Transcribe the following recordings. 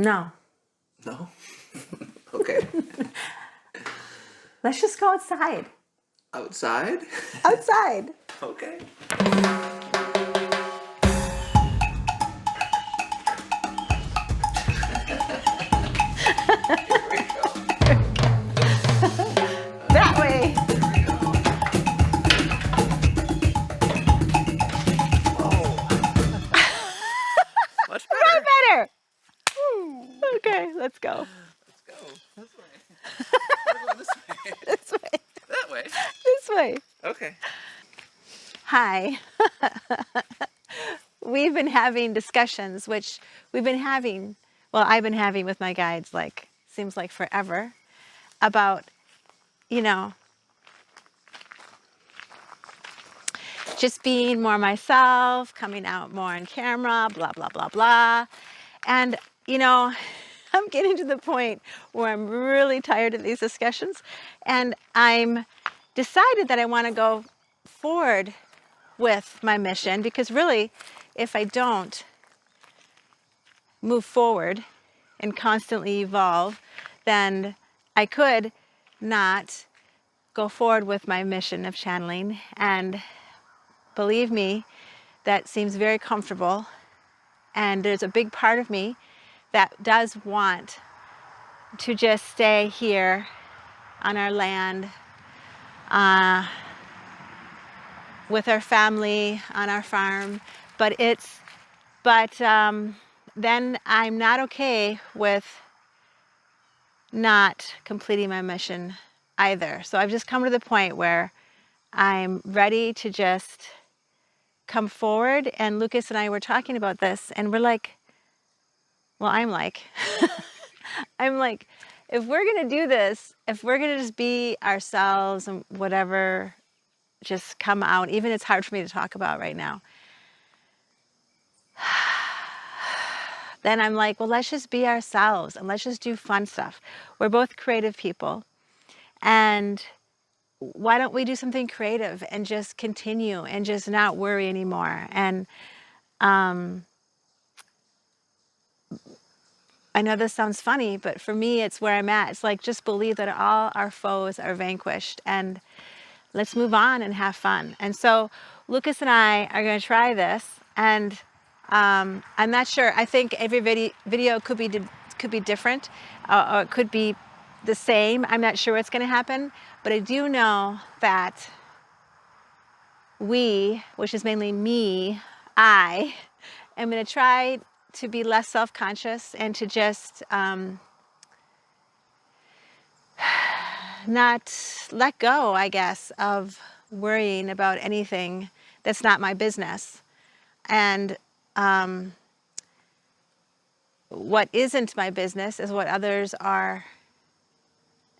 No. No? Okay. Let's just go outside. Outside? Outside. Okay. That way. Much Right better. better. Okay, let's go. Let's go. This way. We're going this way. This way. That way. This way. Okay. Hi. We've been having discussions, which I've been having with my guides, seems like forever, about, just being more myself, coming out more on camera, blah, blah, blah, blah. And, I'm getting to the point where I'm really tired of these discussions, and I'm decided that I want to go forward with my mission, because really, if I don't move forward and constantly evolve, then I could not go forward with my mission of channeling. And believe me, that seems very comfortable. And there's a big part of me that does want to just stay here on our land, with our family, on our farm. But then I'm not okay with not completing my mission either. So I've just come to the point where I'm ready to just come forward. And Lucas and I were talking about this, and we're like, I'm like, if we're going to do this, if we're going to just be ourselves and whatever, just come out, even it's hard for me to talk about right now, then I'm like, let's just be ourselves and let's just do fun stuff. We're both creative people. And why don't we do something creative and just continue and just not worry anymore? And I know this sounds funny, but for me, it's where I'm at. It's like, just believe that all our foes are vanquished, and let's move on and have fun. And so Lucas and I are going to try this, and I'm not sure. I think every video could be different, or it could be the same. I'm not sure what's going to happen, but I do know that which is mainly me, I am going to try to be less self-conscious and to just not let go, I guess, of worrying about anything that's not my business. And what isn't my business is what others are.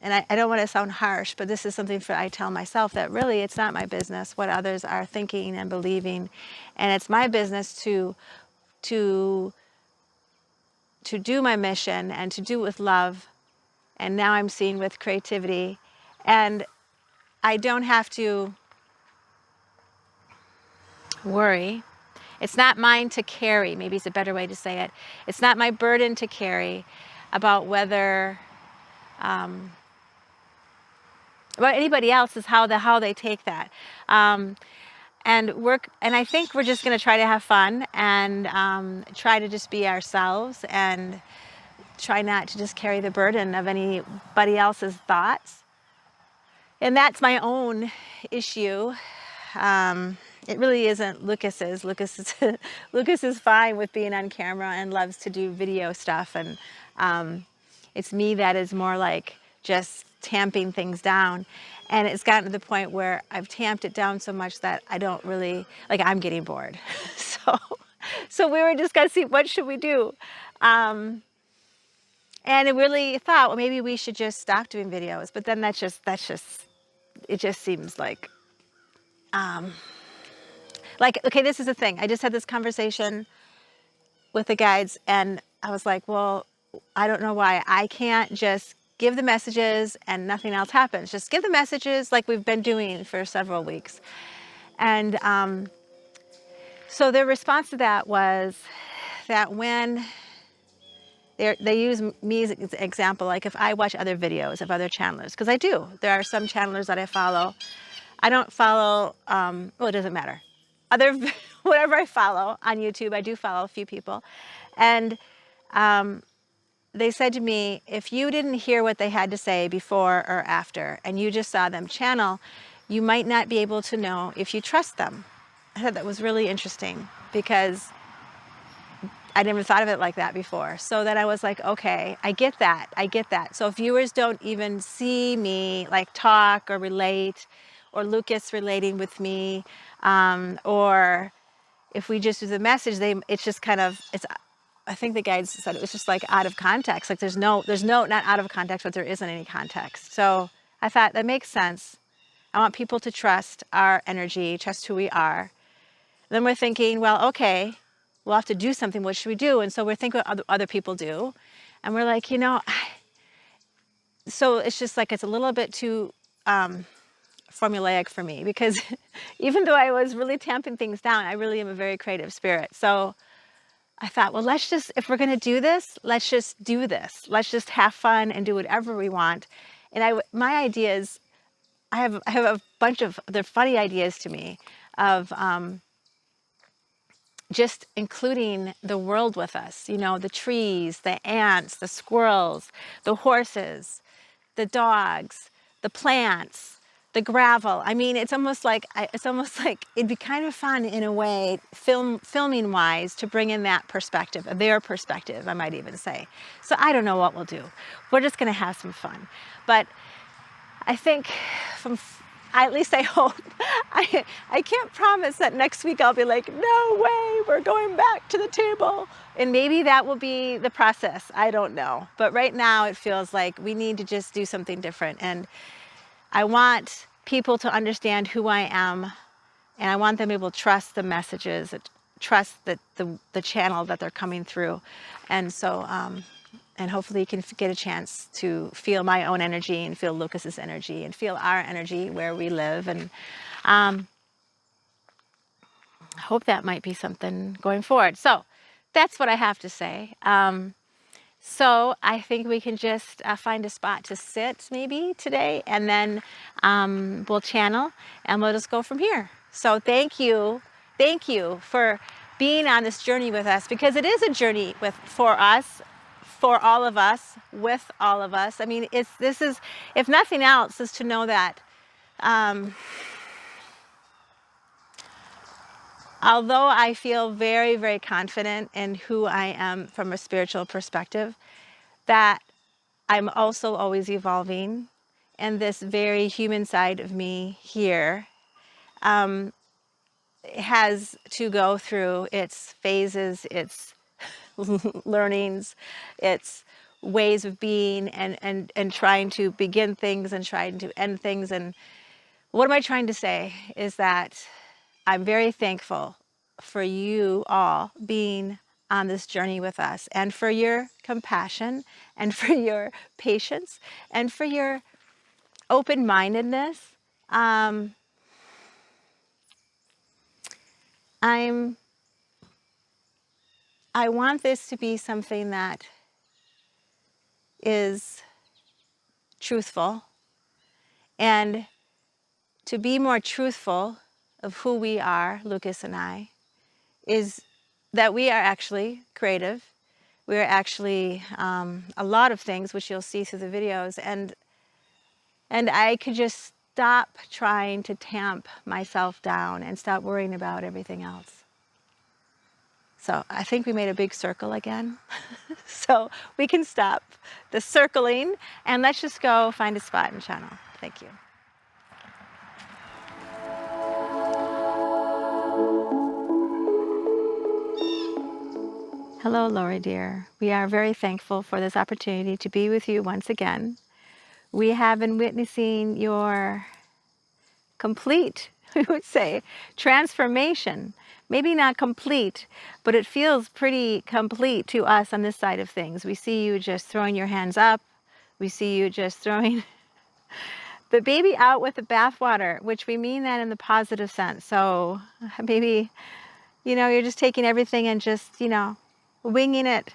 And I don't want to sound harsh, but this is something I tell myself, that really it's not my business what others are thinking and believing. And it's my business to do my mission and to do it with love. And now I'm seeing with creativity. And I don't have to worry. It's not mine to carry, maybe it's a better way to say it. It's not my burden to carry about whether, about anybody else is how they take that. And I think we're just going to try to have fun and try to just be ourselves and try not to just carry the burden of anybody else's thoughts. And that's my own issue. It really isn't Lucas's. Lucas is fine with being on camera and loves to do video stuff. And it's me that is more like just tamping things down. And it's gotten to the point where I've tamped it down so much that I don't really, I'm getting bored. So we were discussing, what should we do? And I really thought, maybe we should just stop doing videos. But then it just seems like, okay, this is the thing. I just had this conversation with the guides, and I was like, I don't know why I can't just give the messages and nothing else happens. Just give the messages like we've been doing for several weeks. And so their response to that was that when they use me as an example, like if I watch other videos of other channelers, because I do. There are some channelers that I follow. I don't follow, well, it doesn't matter. Other, whatever I follow on YouTube, I do follow a few people. And they said to me, if you didn't hear what they had to say before or after, and you just saw them channel, you might not be able to know if you trust them. I thought that was really interesting because I never thought of it like that before. So then I was like, okay, I get that. I get that. So if viewers don't even see me like talk or relate, or Lucas relating with me, or if we just do the message, it's just kind of, I think the guides said it was just like out of context. Like there's no, not out of context, but there isn't any context. So I thought that makes sense. I want people to trust our energy, trust who we are. Then we're thinking, well, okay, we'll have to do something. What should we do? And so we're thinking what other people do. And we're like, so it's just like, it's a little bit too formulaic for me because even though I was really tamping things down, I really am a very creative spirit. So I thought, well, let's just, if we're going to do this, let's just do this. Let's just have fun and do whatever we want. And my idea is, I have a bunch of, they're funny ideas to me of just including the world with us, the trees, the ants, the squirrels, the horses, the dogs, the plants, the gravel. I mean, it's almost like it'd be kind of fun in a way, filming wise, to bring in that perspective, their perspective, I might even say. So I don't know what we'll do. We're just going to have some fun. But I think at least I hope, I can't promise that next week I'll be like, no way, we're going back to the table. And maybe that will be the process. I don't know. But right now it feels like we need to just do something different. And I want people to understand who I am. And I want them to be able to trust the messages, trust the channel that they're coming through. And so, and hopefully you can get a chance to feel my own energy and feel Lucas's energy and feel our energy where we live. And I hope that might be something going forward. So that's what I have to say. So I think we can just find a spot to sit maybe today, and then we'll channel and we'll just go from here. So thank you for being on this journey with us, because it is a journey for us, for all of us, with all of us. I mean, this is, if nothing else, is to know that although I feel very, very confident in who I am from a spiritual perspective, that I'm also always evolving, and this very human side of me here has to go through its phases, its learnings, its ways of being, and trying to begin things and trying to end things. And what am I trying to say is that I'm very thankful for you all being on this journey with us, and for your compassion, and for your patience, and for your open-mindedness. I want this to be something that is truthful, and to be more truthful of who we are, Lucas and I, is that we are actually creative. We are actually a lot of things, which you'll see through the videos, and I could just stop trying to tamp myself down and stop worrying about everything else. So I think we made a big circle again. So we can stop the circling and let's just go find a spot and channel. Thank you. Hello, Lori dear. We are very thankful for this opportunity to be with you once again. We have been witnessing your complete, we would say, transformation. Maybe not complete, but it feels pretty complete to us on this side of things. We see you just throwing your hands up. We see you just throwing the baby out with the bathwater, which we mean that in the positive sense. So maybe, you're just taking everything and just, winging it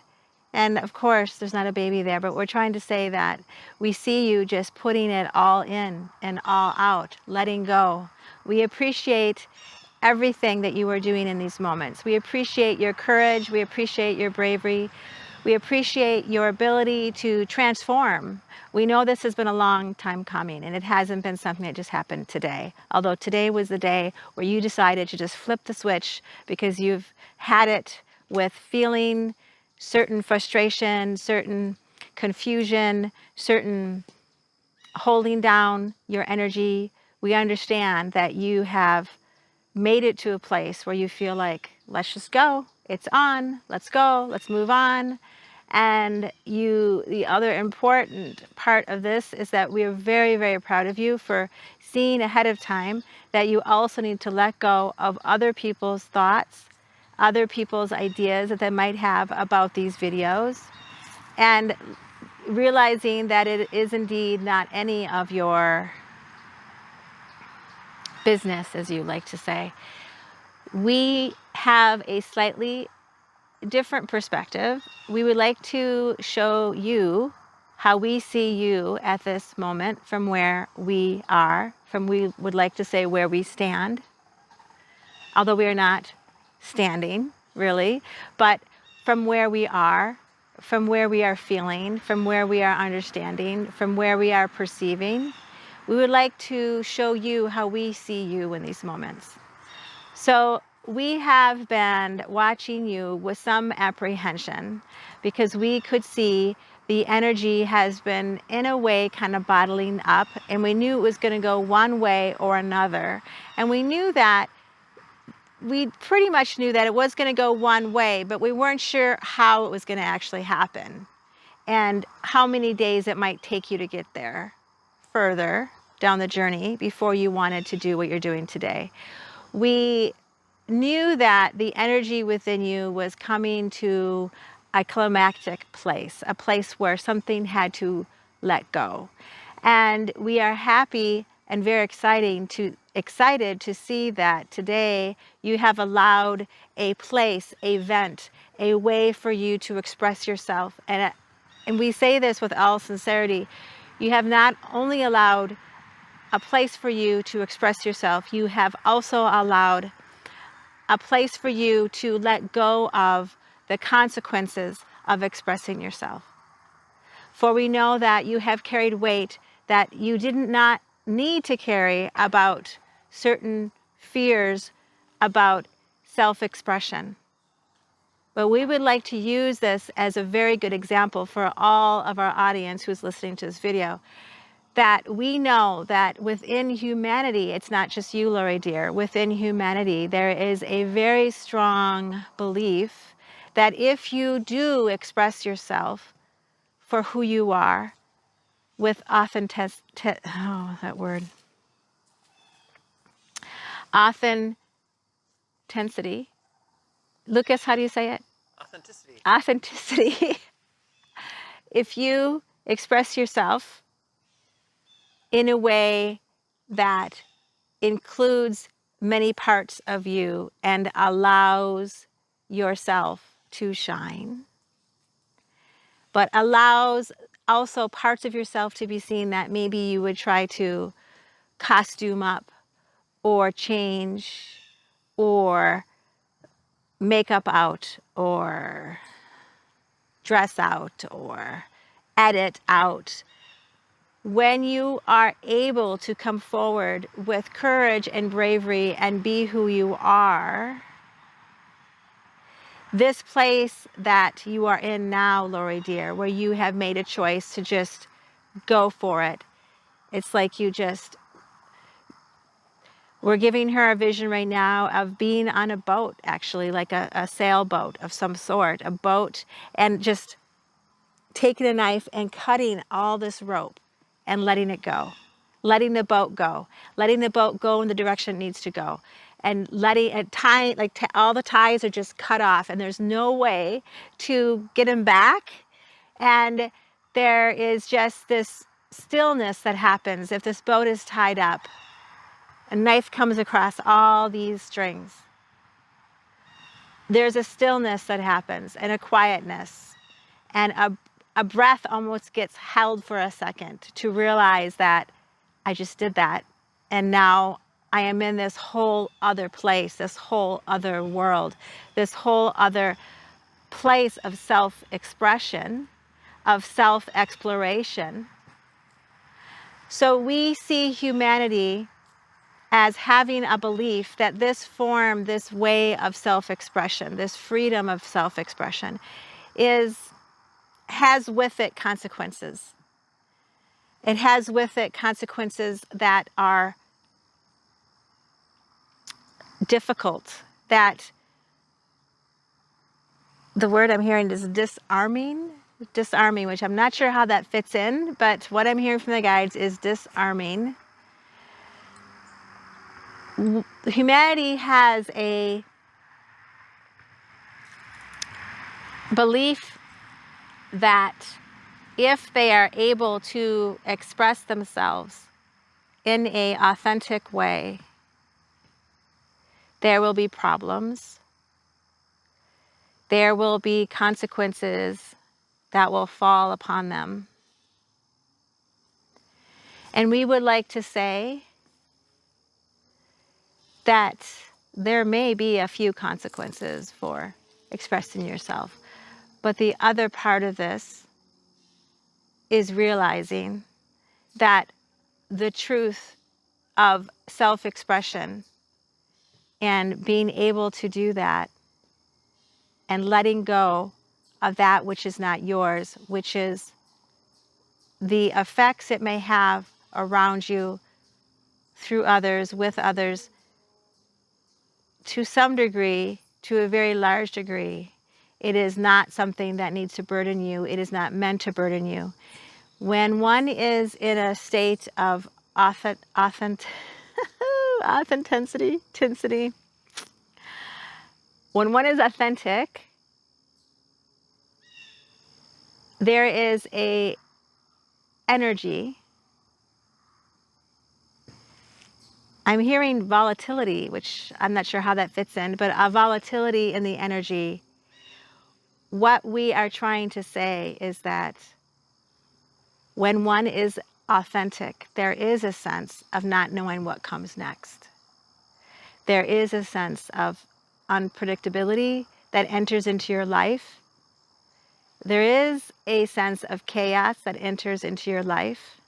And of course, there's not a baby there, but we're trying to say that we see you just putting it all in and all out, letting go. We appreciate everything that you are doing in these moments. We appreciate your courage. We appreciate your bravery. We appreciate your ability to transform. We know this has been a long time coming, and it hasn't been something that just happened today. Although today was the day where you decided to just flip the switch because you've had it with feeling certain frustration, certain confusion, certain holding down your energy. We understand that you have made it to a place where you feel like, let's just go. It's on. Let's go. Let's move on. And the other important part of this is that we are very, very proud of you for seeing ahead of time that you also need to let go of other people's thoughts, other people's ideas that they might have about these videos, and realizing that it is indeed not any of your business, as you like to say. We have a slightly different perspective. We would like to show you how we see you at this moment from where we are, we would like to say where we stand, although we are not standing really, but from where we are, from where we are feeling, from where we are understanding, from where we are perceiving. We would like to show you how we see you in these moments. So we have been watching you with some apprehension because we could see the energy has been in a way kind of bottling up, and we knew it was going to go one way or another. And we pretty much knew that it was going to go one way, but we weren't sure how it was going to actually happen and how many days it might take you to get there further down the journey before you wanted to do what you're doing today. We knew that the energy within you was coming to a climactic place, a place where something had to let go. And we are happy and very excited to see that today you have allowed a place, a vent, a way for you to express yourself. And we say this with all sincerity. You have not only allowed a place for you to express yourself, you have also allowed a place for you to let go of the consequences of expressing yourself. For we know that you have carried weight that you did not need to carry about certain fears about self-expression. But we would like to use this as a very good example for all of our audience who's listening to this video, that we know that within humanity, it's not just you, Lori dear, within humanity, there is a very strong belief that if you do express yourself for who you are with authenticity, Lucas, how do you say it? Authenticity. Authenticity. If you express yourself in a way that includes many parts of you and allows yourself to shine, but allows also parts of yourself to be seen that maybe you would try to costume up or change or make up out or dress out or edit out. When you are able to come forward with courage and bravery and be who you are, this place that you are in now, Lori dear, where you have made a choice to just go for it. It's like we're giving her a vision right now of being on a boat, actually, like a sailboat of some sort, a boat, and just taking a knife and cutting all this rope and letting it go, letting the boat go in the direction it needs to go, and letting it tie, all the ties are just cut off and there's no way to get them back. And there is just this stillness that happens if this boat is tied up. A knife comes across all these strings. There's a stillness that happens and a quietness. And a breath almost gets held for a second to realize that I just did that. And now I am in this whole other place, this whole other world, this whole other place of self-expression, of self-exploration. So we see humanity as having a belief that this form, this way of self-expression, this freedom of self-expression has with it consequences. It has with it consequences that are difficult, that the word I'm hearing is disarming, which I'm not sure how that fits in, but what I'm hearing from the guides is disarming. Humanity has a belief that if they are able to express themselves in an authentic way, there will be problems. There will be consequences that will fall upon them. And we would like to say that there may be a few consequences for expressing yourself. But the other part of this is realizing that the truth of self-expression and being able to do that and letting go of that which is not yours, which is the effects it may have around you, through others, with others, to some degree, to a very large degree. It is not something that needs to burden you. It is not meant to burden you. When one is in a state of authenticity, when one is authentic, there is a energy. I'm hearing volatility, which I'm not sure how that fits in, but a volatility in the energy. What we are trying to say is that when one is authentic, there is a sense of not knowing what comes next. There is a sense of unpredictability that enters into your life. There is a sense of chaos that enters into your life.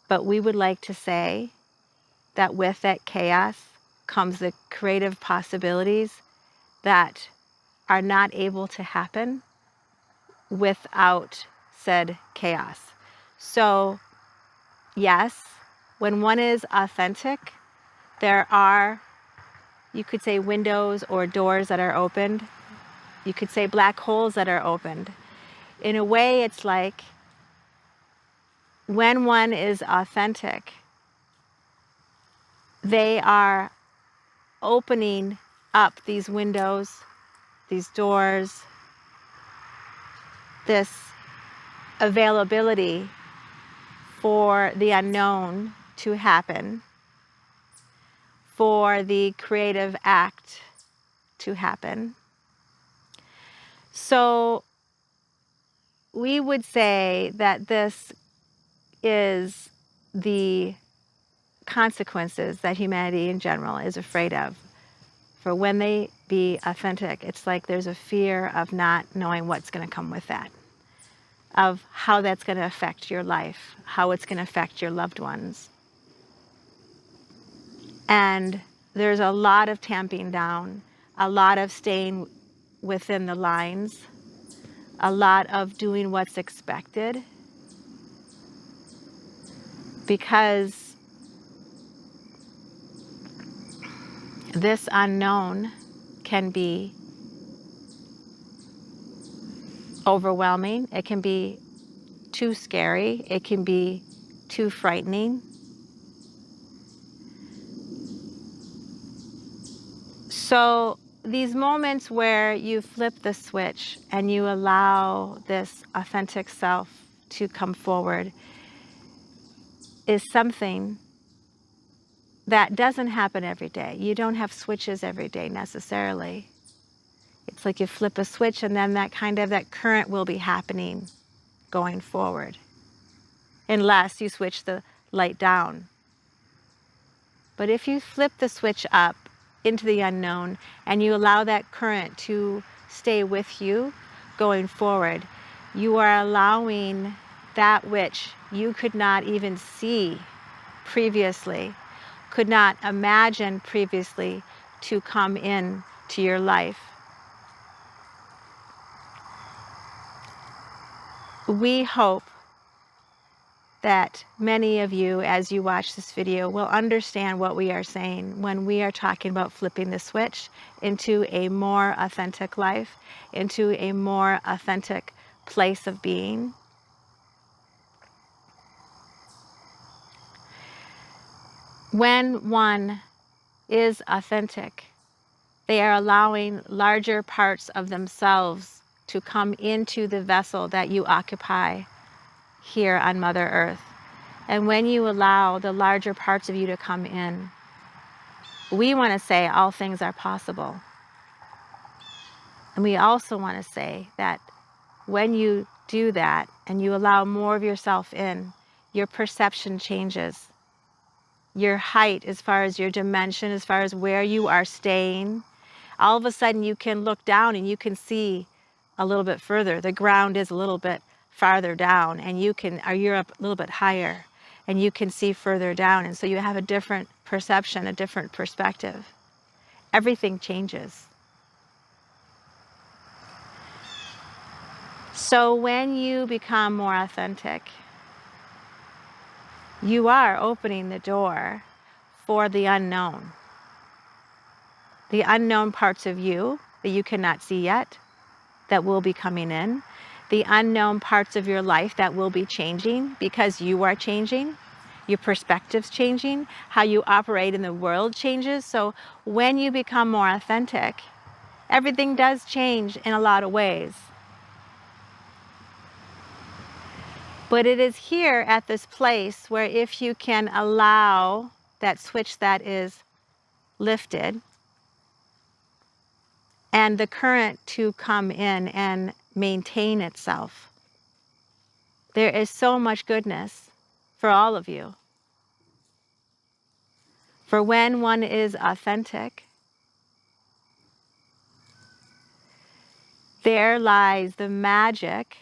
But we would like to say that with that chaos comes the creative possibilities that are not able to happen without said chaos. So, yes, when one is authentic, there are, you could say, windows or doors that are opened. You could say black holes that are opened. In a way, it's like when one is authentic, they are opening up these windows, these doors, this availability for the unknown to happen, for the creative act to happen. So we would say that this is the consequences that humanity in general is afraid of. For when they be authentic, it's like there's a fear of not knowing what's going to come with that, of how that's going to affect your life, how it's going to affect your loved ones. And there's a lot of tamping down, a lot of staying within the lines, a lot of doing what's expected, because this unknown can be overwhelming. It can be too scary. It can be too frightening. So these moments where you flip the switch and you allow this authentic self to come forward is something that doesn't happen every day. You don't have switches every day necessarily. It's like you flip a switch and then that current will be happening going forward. Unless you switch the light down. But if you flip the switch up into the unknown and you allow that current to stay with you going forward, you are allowing that which you could not even see previously, could not imagine previously, to come in to your life. We hope that many of you, as you watch this video, will understand what we are saying when we are talking about flipping the switch into a more authentic life, into a more authentic place of being. When one is authentic, they are allowing larger parts of themselves to come into the vessel that you occupy here on Mother Earth. And when you allow the larger parts of you to come in, we want to say all things are possible. And we also want to say that when you do that and you allow more of yourself in, your perception changes. Your height, as far as your dimension, as far as where you are staying, all of a sudden you can look down and you can see a little bit further. The ground is a little bit farther down and you're up a little bit higher and you can see further down. And so you have a different perception, a different perspective. Everything changes. So when you become more authentic, you are opening the door for the unknown. The unknown parts of you that you cannot see yet, that will be coming in. The unknown parts of your life that will be changing because you are changing. Your perspective's changing. How you operate in the world changes. So when you become more authentic, everything does change in a lot of ways. But it is here at this place where if you can allow that switch that is lifted and the current to come in and maintain itself, there is so much goodness for all of you. For when one is authentic, there lies the magic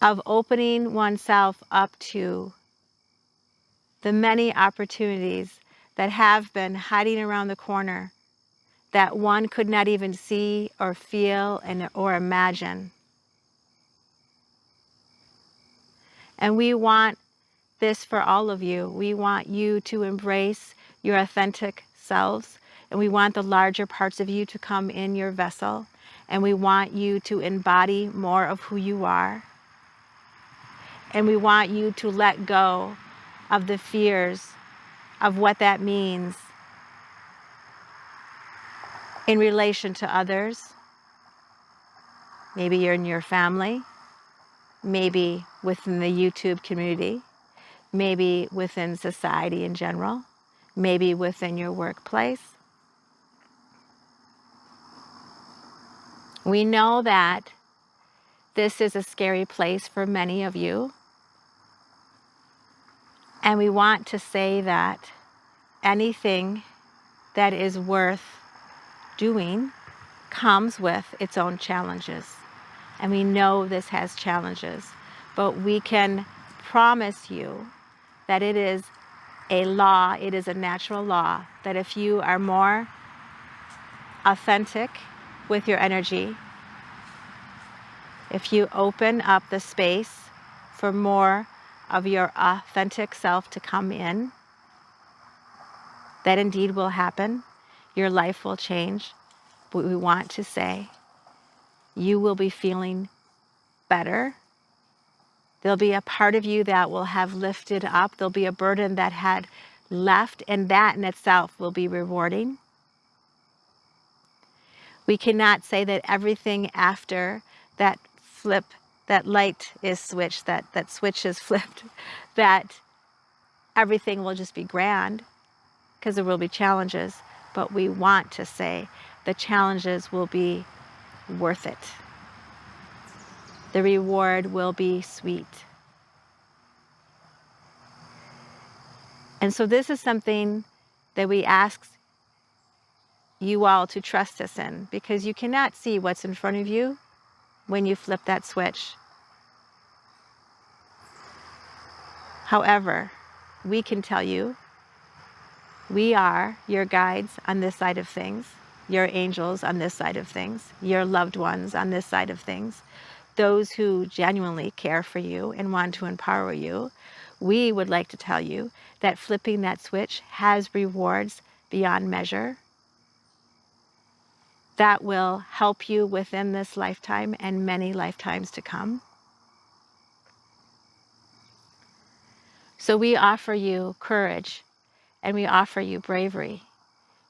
of opening oneself up to the many opportunities that have been hiding around the corner that one could not even see or feel or imagine. And we want this for all of you. We want you to embrace your authentic selves, and we want the larger parts of you to come in your vessel, and we want you to embody more of who you are. And we want you to let go of the fears of what that means in relation to others. Maybe you're in your family, maybe within the YouTube community, maybe within society in general, maybe within your workplace. We know that this is a scary place for many of you. And we want to say that anything that is worth doing comes with its own challenges. And we know this has challenges, but we can promise you that it is a law, it is a natural law, that if you are more authentic with your energy, if you open up the space for more of your authentic self to come in, that indeed will happen. Your life will change. But we want to say, you will be feeling better. There'll be a part of you that will have lifted up. There'll be a burden that had left, and that in itself will be rewarding. We cannot say that everything after that flip, that light is switched, that switch is flipped, that everything will just be grand, because there will be challenges. but we want to say the challenges will be worth it. The reward will be sweet. And so this is something that we ask you all to trust us in, because you cannot see what's in front of you when you flip that switch. However, we can tell you, we are your guides on this side of things, your angels on this side of things, your loved ones on this side of things, those who genuinely care for you and want to empower you. We would like to tell you that flipping that switch has rewards beyond measure that will help you within this lifetime and many lifetimes to come. So we offer you courage, and we offer you bravery.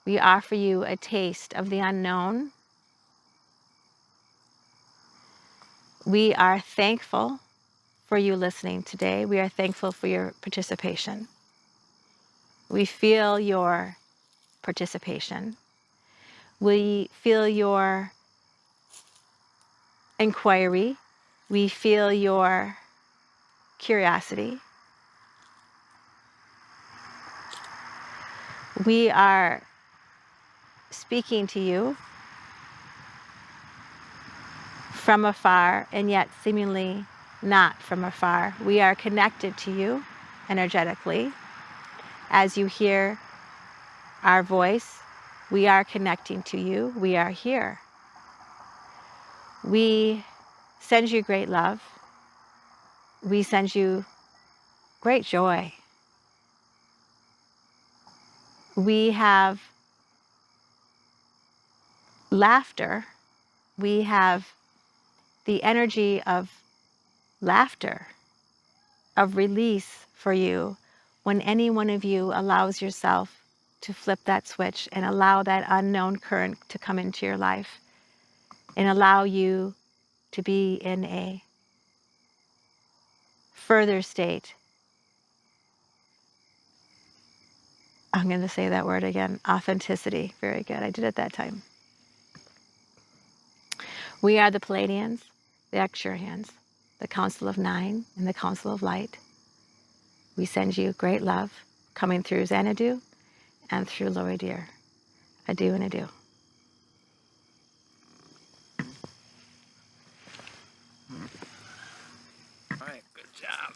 We offer you a taste of the unknown. We are thankful for you listening today. We are thankful for your participation. We feel your participation. We feel your inquiry. We feel your curiosity. We are speaking to you from afar, and yet seemingly not from afar. We are connected to you energetically. As you hear our voice, we are connecting to you. We are here. We send you great love. We send you great joy. We have laughter. We have the energy of laughter, of release for you when any one of you allows yourself to flip that switch and allow that unknown current to come into your life and allow you to be in a further state. I'm going to say that word again, authenticity. Very good. I did it that time. We are the Palladians, the Exurians, the Council of Nine, and the Council of Light. We send you great love coming through Xanadu and through Lori Deer. Adieu and adieu. All right, good job.